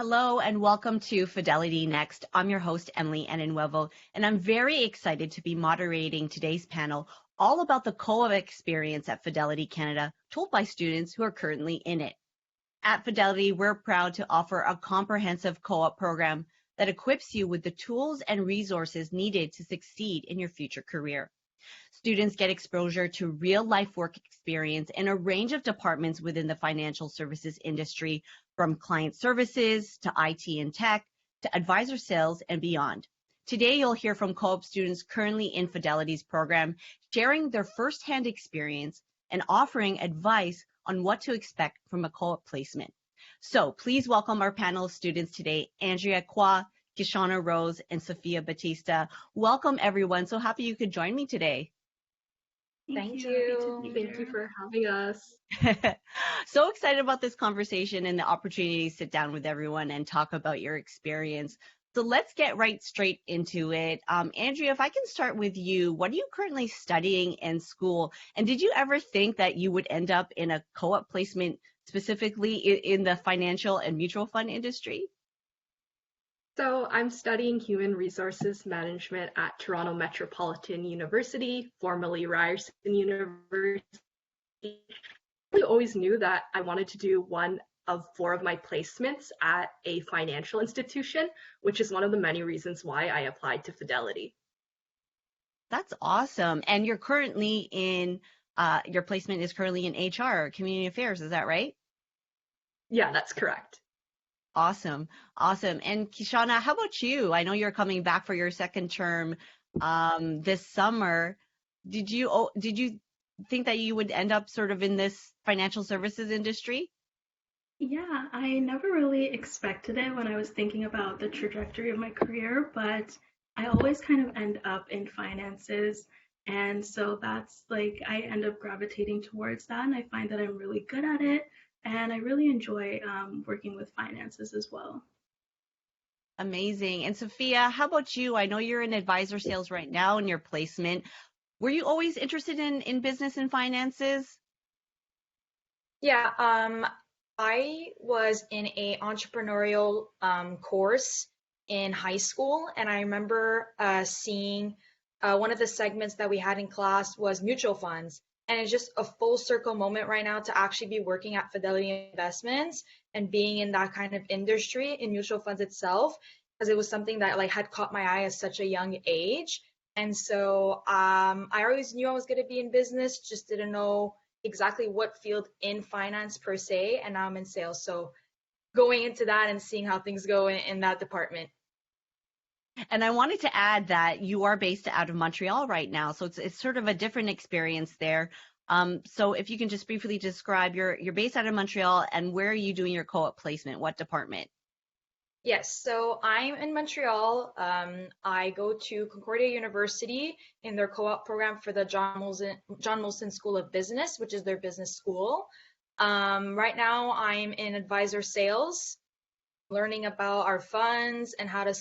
Hello and welcome to Fidelity Next. I'm your host, Emily Eninwevo, and I'm very excited to be moderating today's panel all about the co-op experience at Fidelity Canada, told by students who are currently in it. At Fidelity, we're proud to offer a comprehensive co-op program that equips you with the tools and resources needed to succeed in your future career. Students get exposure to real-life work experience in a range of departments within the financial services industry, from client services to IT and tech to advisor sales and beyond. Today, you'll hear from co-op students currently in Fidelity's program, sharing their firsthand experience and offering advice on what to expect from a co-op placement. So please welcome our panel of students today, Andrea Cua, Keshawna Rose, and Sophia Battista. Welcome, everyone. So happy you could join me today. Thank you. Thank you for having us. So excited about this conversation and the opportunity to sit down with everyone and talk about your experience. So let's get right straight into it. Andrea, if I can start with you, what are you currently studying in school? And did you ever think that you would end up in a co-op placement, specifically in the financial and mutual fund industry? So I'm studying Human Resources Management at Toronto Metropolitan University, formerly Ryerson University. I always knew that I wanted to do one of 4 of my placements at a financial institution, which is one of the many reasons why I applied to Fidelity. That's awesome. And you're currently in, your placement is currently in HR, Community Affairs, is that right? Yeah, that's correct. Awesome. Awesome. And Keshawna, how about you? I know you're coming back for your second term this summer. Did you think that you would end up sort of in this financial services industry? Yeah, I never really expected it when I was thinking about the trajectory of my career, but I always kind of end up in finances. And so that's like, I end up gravitating towards that, and I find that I'm really good at it. And I really enjoy working with finances as well. Amazing. And Sophia, how about you? I know you're in advisor sales right now in your placement. Were you always interested in business and finances? Yeah, I was in a entrepreneurial course in high school, and I remember seeing one of the segments that we had in class was mutual funds. And it's just a full circle moment right now to actually be working at Fidelity Investments and being in that kind of industry in mutual funds itself, because it was something that like had caught my eye at such a young age. And so I always knew I was going to be in business, just didn't know exactly what field in finance per se. And now I'm in sales. So going into that and seeing how things go in that department. And I wanted to add that you are based out of Montreal right now, so it's sort of a different experience there. So if you can just briefly describe, you're based out of Montreal, and where are you doing your co-op placement? What department? Yes, so I'm in Montreal. I go to Concordia University in their co-op program for the John Molson School of Business, which is their business school. Right now, I'm in advisor sales, learning about our funds and how to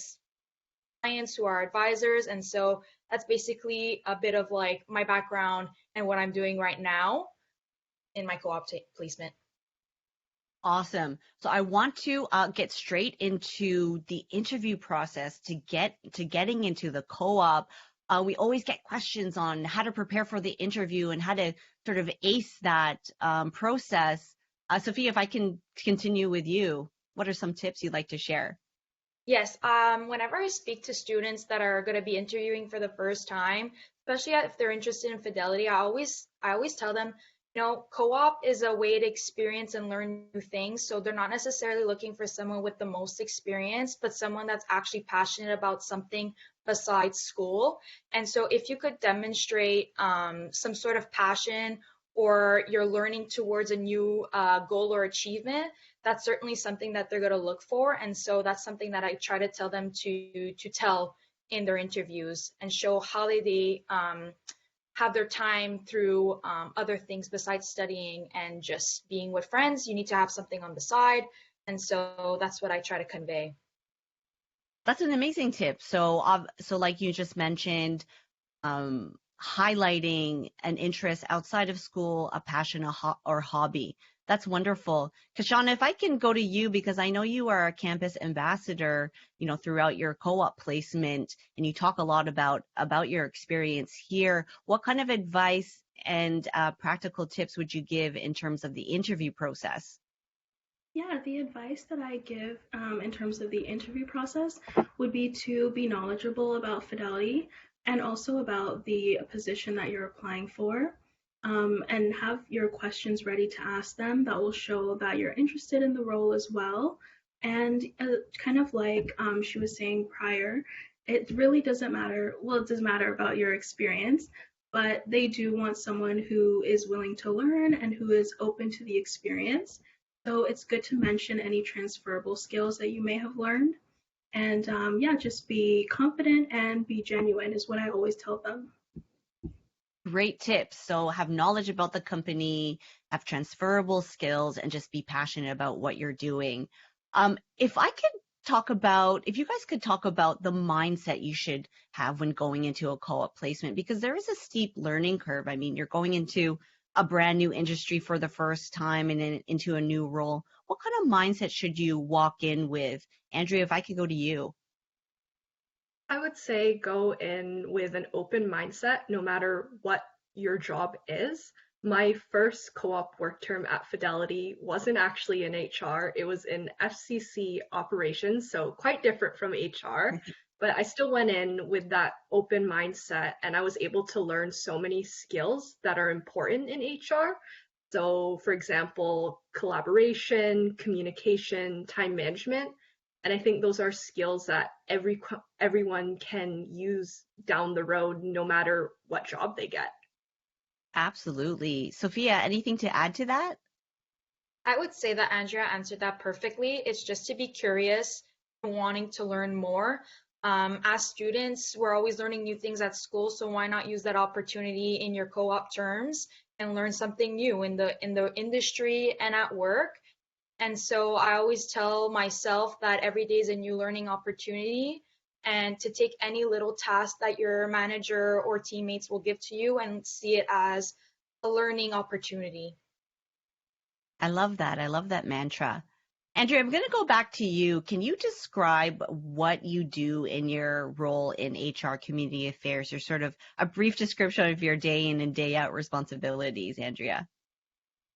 clients who are advisors. And so that's basically a bit of like my background and what I'm doing right now in my co-op placement. Awesome. So I want to get straight into the interview process to getting into the co-op. We always get questions on how to prepare for the interview and how to sort of ace that process. Sophia, if I can continue with you, what are some tips you'd like to share? Yes, whenever I speak to students that are going to be interviewing for the first time, especially if they're interested in Fidelity, I always tell them, you know, co-op is a way to experience and learn new things. So they're not necessarily looking for someone with the most experience, but someone that's actually passionate about something besides school. And so if you could demonstrate some sort of passion or you're learning towards a new goal or achievement, that's certainly something that they're going to look for. And so that's something that I try to tell them to tell in their interviews and show how they have their time through other things besides studying and just being with friends. You need to have something on the side. And so that's what I try to convey. That's an amazing tip. So like you just mentioned, highlighting an interest outside of school, a passion or hobby. That's wonderful. Keshawna, if I can go to you, because I know you are a campus ambassador, throughout your co-op placement, and you talk a lot about your experience here. What kind of advice and practical tips would you give in terms of the interview process? Yeah, the advice that I give in terms of the interview process would be to be knowledgeable about Fidelity and also about the position that you're applying for, and have your questions ready to ask them that will show that you're interested in the role as well. And kind of like she was saying prior, it really doesn't matter. Well, it does matter about your experience, but they do want someone who is willing to learn and who is open to the experience. So it's good to mention any transferable skills that you may have learned. And yeah, just be confident and be genuine is what I always tell them. Great tips. So have knowledge about the company, have transferable skills, and just be passionate about what you're doing. If you guys could talk about the mindset you should have when going into a co-op placement, because there is a steep learning curve. I mean, you're going into a brand new industry for the first time and then into a new role. What kind of mindset should you walk in with? Andrea, if I could go to you. I would say go in with an open mindset no matter what your job is. My first co-op work term at Fidelity wasn't actually in HR, it was in FCC operations, so quite different from HR. But I still went in with that open mindset and I was able to learn so many skills that are important in HR. So, for example, collaboration, communication, time management. And I think those are skills that everyone can use down the road, no matter what job they get. Absolutely. Sophia, anything to add to that? I would say that Andrea answered that perfectly. It's just to be curious and wanting to learn more. As students, we're always learning new things at school, so why not use that opportunity in your co-op terms and learn something new in the industry and at work. And so I always tell myself that every day is a new learning opportunity, and to take any little task that your manager or teammates will give to you and see it as a learning opportunity. I love that. I love that mantra. Andrea, I'm going to go back to you. Can you describe what you do in your role in HR community affairs, or sort of a brief description of your day in and day out responsibilities, Andrea?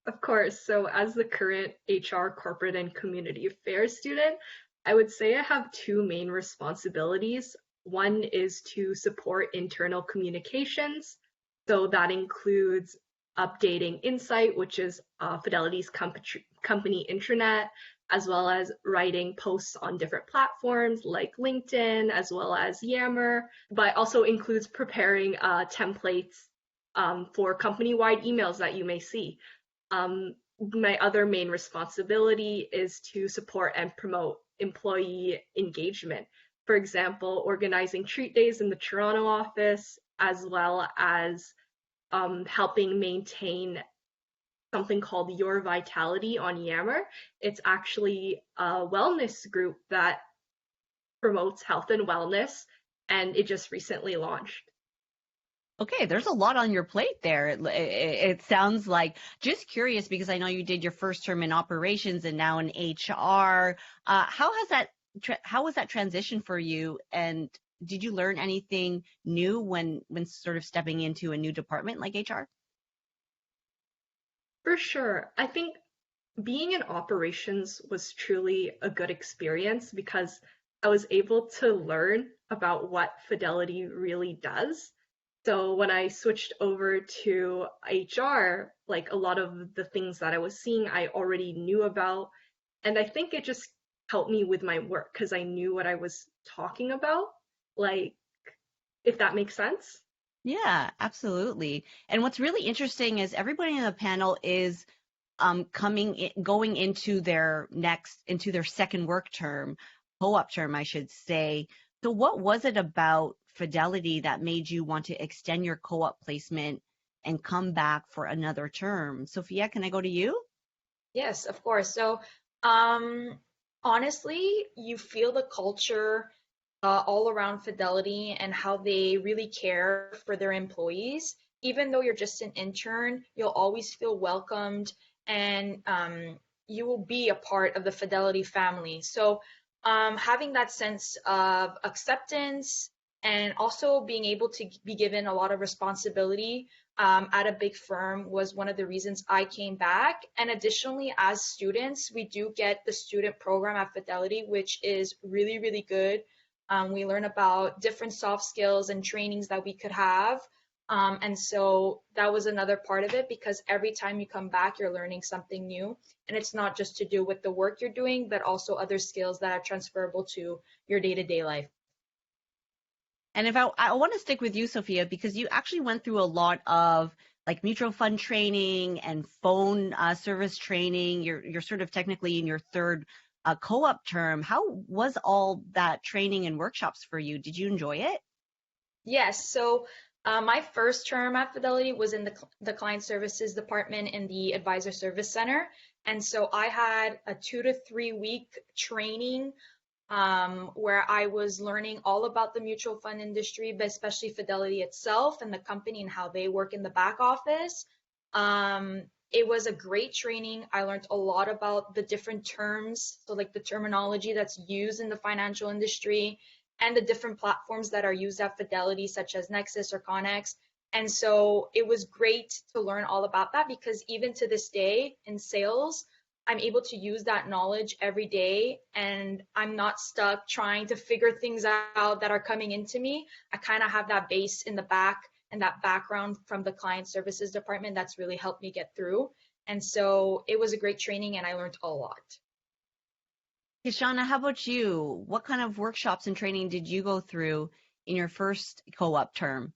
Of course. So, as the current HR, corporate, and community affairs student, I would say I have two main responsibilities. One is to support internal communications. So, that includes updating Insight, which is Fidelity's company intranet, as well as writing posts on different platforms like LinkedIn, as well as Yammer, but also includes preparing templates for company-wide emails that you may see. My other main responsibility is to support and promote employee engagement. For example, organizing treat days in the Toronto office, as well as helping maintain something called Your Vitality on Yammer. It's actually a wellness group that promotes health and wellness, and it just recently launched. Okay, there's a lot on your plate there. It sounds like. Just curious, because I know you did your first term in operations and now in HR. How was that transition for you? And did you learn anything new when sort of stepping into a new department like HR? For sure. I think being in operations was truly a good experience because I was able to learn about what Fidelity really does. So when I switched over to HR, like a lot of the things that I was seeing, I already knew about. And I think it just helped me with my work because I knew what I was talking about, like, if that makes sense. Yeah, absolutely. And what's really interesting is everybody in the panel is going into their second work term, co-op term, I should say. So what was it about Fidelity that made you want to extend your co-op placement and come back for another term? Sophia, can I go to you? Yes, of course. So, honestly, you feel the culture all around Fidelity and how they really care for their employees. Even though you're just an intern, you'll always feel welcomed, and you will be a part of the Fidelity family. So having that sense of acceptance and also being able to be given a lot of responsibility at a big firm was one of the reasons I came back. And additionally, as students, we do get the student program at Fidelity, which is really, really good. We learn about different soft skills and trainings that we could have. And so that was another part of it, because every time you come back, you're learning something new. And it's not just to do with the work you're doing, but also other skills that are transferable to your day-to-day life. And if I want to stick with you, Sophia, because you actually went through a lot of like mutual fund training and phone service training. You're sort of technically in your third co-op term. How was all that training and workshops for you? Did you enjoy it? Yes. So my first term at Fidelity was in the client services department in the advisor service center. And so I had a 2 to 3 week training where I was learning all about the mutual fund industry, but especially Fidelity itself and the company and how they work in the back office. It was a great training. I learned a lot about the different terms, so like the terminology that's used in the financial industry and the different platforms that are used at Fidelity, such as Nexus or Connex. And so it was great to learn all about that, because even to this day in sales, I'm able to use that knowledge every day, and I'm not stuck trying to figure things out that are coming into me. I kind of have that base in the back and that background from the client services department that's really helped me get through. And so it was a great training, and I learned a lot. Keshawna, how about you? What kind of workshops and training did you go through in your first co-op term?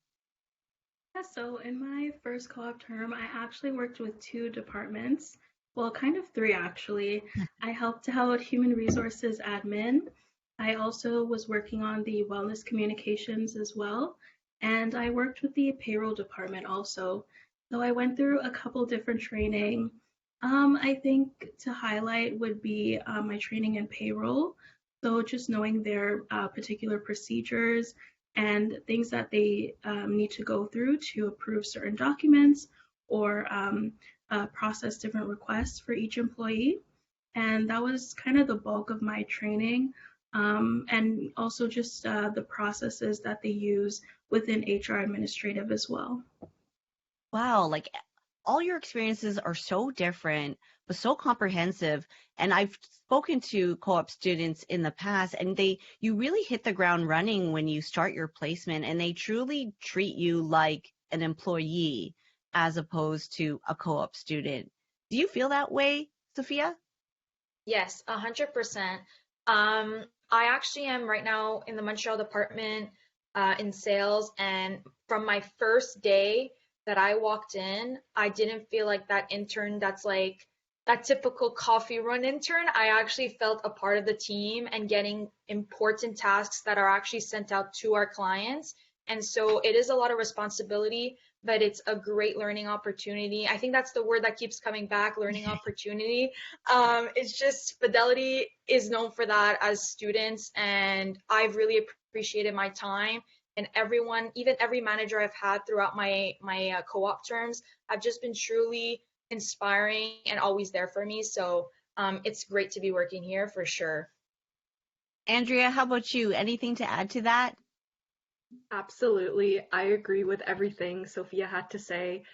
Yeah, so in my first co-op term, I actually worked with 2 departments. Well, kind of 3 actually. I helped out human resources admin. I also was working on the wellness communications as well. And I worked with the payroll department also. So I went through a couple different training. I think to highlight would be my training in payroll. So just knowing their particular procedures and things that they need to go through to approve certain documents or process different requests for each employee. And that was kind of the bulk of my training. And also just the processes that they use within HR administrative as well. Wow, like all your experiences are so different, but so comprehensive. And I've spoken to co-op students in the past, and you really hit the ground running when you start your placement, and they truly treat you like an employee as opposed to a co-op student. Do you feel that way, Sophia? Yes, 100%. I actually am right now in the Montreal department in sales, and from my first day that I walked in, I didn't feel like that intern that's like that typical coffee run intern. I actually felt a part of the team and getting important tasks that are actually sent out to our clients. And so it is a lot of responsibility, but it's a great learning opportunity. I think that's the word that keeps coming back, learning opportunity. It's just Fidelity is known for that as students, and I've really appreciated my time. And everyone, even every manager I've had throughout my co-op terms, have just been truly inspiring and always there for me. So it's great to be working here for sure. Andrea, how about you? Anything to add to that? Absolutely. I agree with everything Sophia had to say.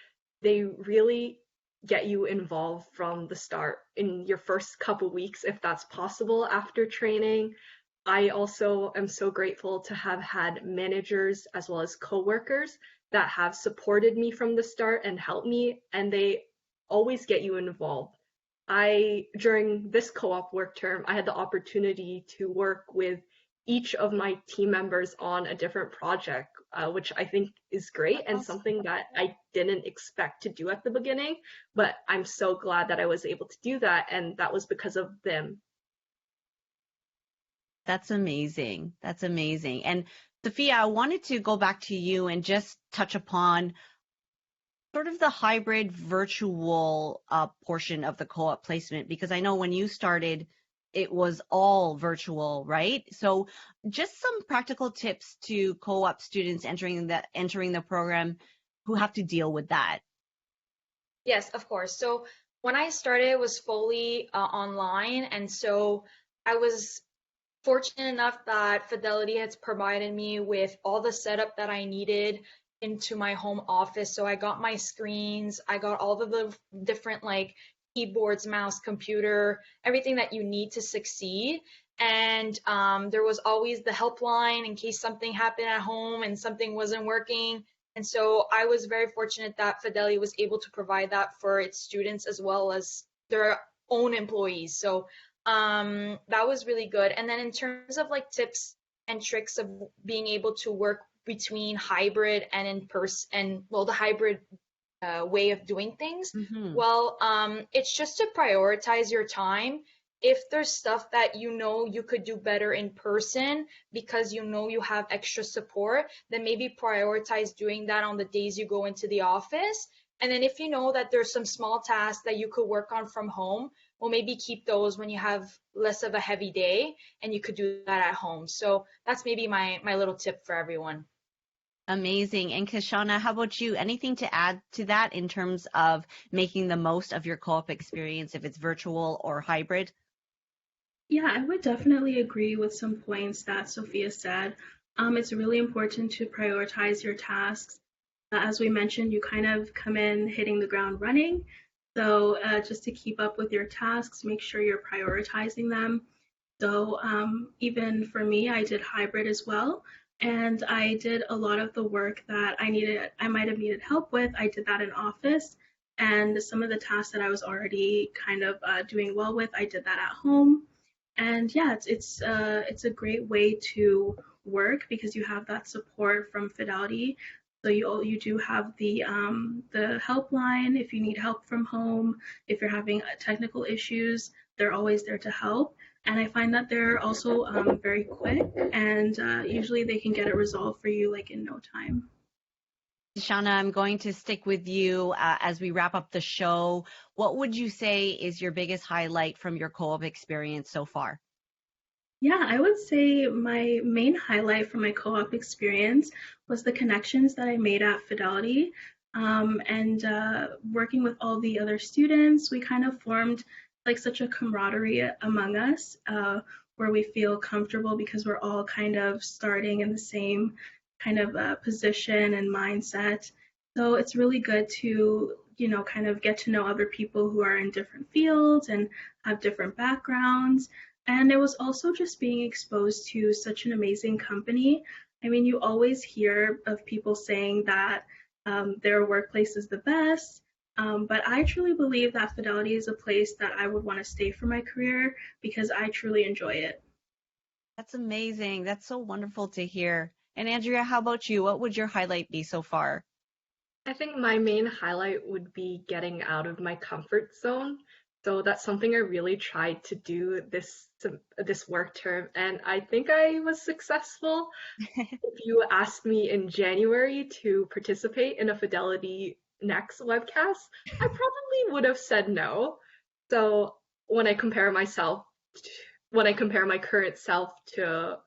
They really get you involved from the start in your first couple weeks, if that's possible after training. I also am so grateful to have had managers as well as coworkers that have supported me from the start and helped me, and they always get you involved. During this co-op work term, I had the opportunity to work with each of my team members on a different project, which I think is great and something that I didn't expect to do at the beginning, but I'm so glad that I was able to do that, and that was because of them. That's amazing. That's amazing. And Sophia, I wanted to go back to you and just touch upon sort of the hybrid virtual portion of the co-op placement, because I know when you started, it was all virtual, right? So just some practical tips to co-op students entering the program who have to deal with that. Yes, of course. So when I started, it was fully online, and so I was fortunate enough that Fidelity has provided me with all the setup that I needed into my home office. So I got my screens, I got all of the different like keyboards, mouse, computer, everything that you need to succeed. And there was always the helpline in case something happened at home and something wasn't working. And so I was very fortunate that Fidelity was able to provide that for its students as well as their own employees. So that was really good. And then in terms of like tips and tricks of being able to work between hybrid and in person, and well, the hybrid way of doing things, well, it's just to prioritize your time. If there's stuff that you know you could do better in person because you know you have extra support, then maybe prioritize doing that on the days you go into the office. And then if you know that there's some small tasks that you could work on from home, well, maybe keep those when you have less of a heavy day and you could do that at home. So that's maybe my little tip for everyone. Amazing. And Keshawna, how about you? Anything to add to that in terms of making the most of your co-op experience, if it's virtual or hybrid? Yeah, I would definitely agree with some points that Sophia said. It's really important to prioritize your tasks. As we mentioned, you kind of come in hitting the ground running. So just to keep up with your tasks, make sure you're prioritizing them. So even for me, I did hybrid as well. And I did a lot of the work that I might have needed help with. I did that in office. And some of the tasks that I was already kind of doing well with, I did that at home. And yeah, it's a great way to work because you have that support from Fidelity. So you do have the helpline if you need help from home. If you're having technical issues, they're always there to help. And I find that they're also very quick, and usually they can get it resolved for you like in no time. Keshawna, I'm going to stick with you as we wrap up the show. What would you say is your biggest highlight from your co-op experience so far? Yeah, I would say my main highlight from my co-op experience was the connections that I made at Fidelity. And working with all the other students, we kind of formed like such a camaraderie among us where we feel comfortable because we're all kind of starting in the same kind of position and mindset. So it's really good to, kind of get to know other people who are in different fields and have different backgrounds. And it was also just being exposed to such an amazing company. I mean, you always hear of people saying that their workplace is the best, but I truly believe that Fidelity is a place that I would want to stay for my career because I truly enjoy it. That's amazing. That's so wonderful to hear. And Andrea, how about you? What would your highlight be so far? I think my main highlight would be getting out of my comfort zone. So that's something I really tried to do this work term, and I think I was successful. If you asked me in January to participate in a Fidelity Next webcast, I probably would have said no. So when I compare my current self to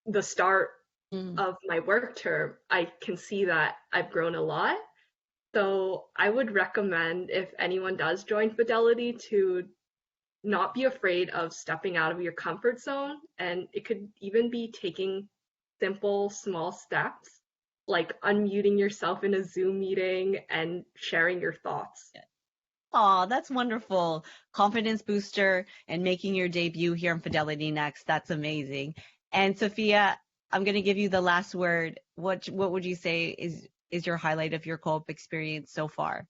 the start of my work term, I can see that I've grown a lot. So I would recommend if anyone does join Fidelity to not be afraid of stepping out of your comfort zone. And it could even be taking simple, small steps, like unmuting yourself in a Zoom meeting and sharing your thoughts. Oh, that's wonderful. Confidence booster and making your debut here on Fidelity Next. That's amazing. And Sophia, I'm going to give you the last word. What would you say is your highlight of your co-op experience so far?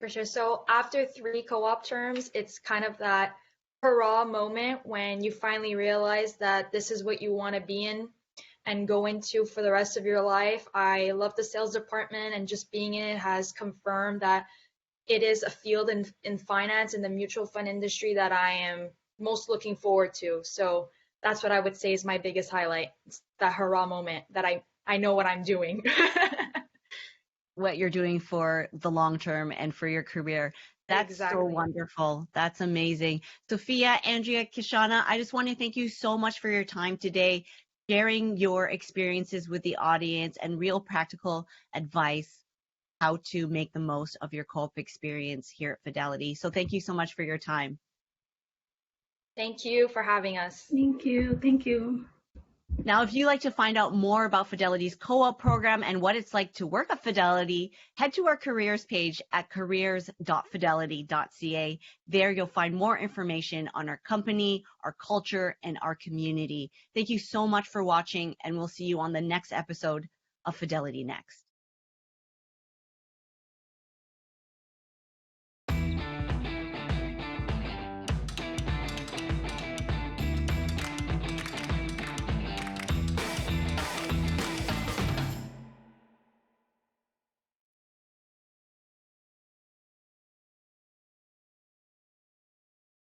For sure. So after 3 co-op terms, it's kind of that hurrah moment when you finally realize that this is what you want to be in and go into for the rest of your life. I love the sales department, and just being in it has confirmed that it is a field in finance and the mutual fund industry that I am most looking forward to. So that's what I would say is my biggest highlight. It's that hurrah moment that I know what I'm doing. what you're doing for the long term and for your career. That's so Exactly. wonderful. That's amazing. Sophia, Andrea, Keshawna, I just want to thank you so much for your time today, sharing your experiences with the audience and real practical advice how to make the most of your co-op experience here at Fidelity. So thank you so much for your time. Thank you for having us. Thank you. Thank you. Now, if you'd like to find out more about Fidelity's co-op program and what it's like to work at Fidelity, head to our careers page at careers.fidelity.ca. There you'll find more information on our company, our culture, and our community. Thank you so much for watching, and we'll see you on the next episode of Fidelity Next.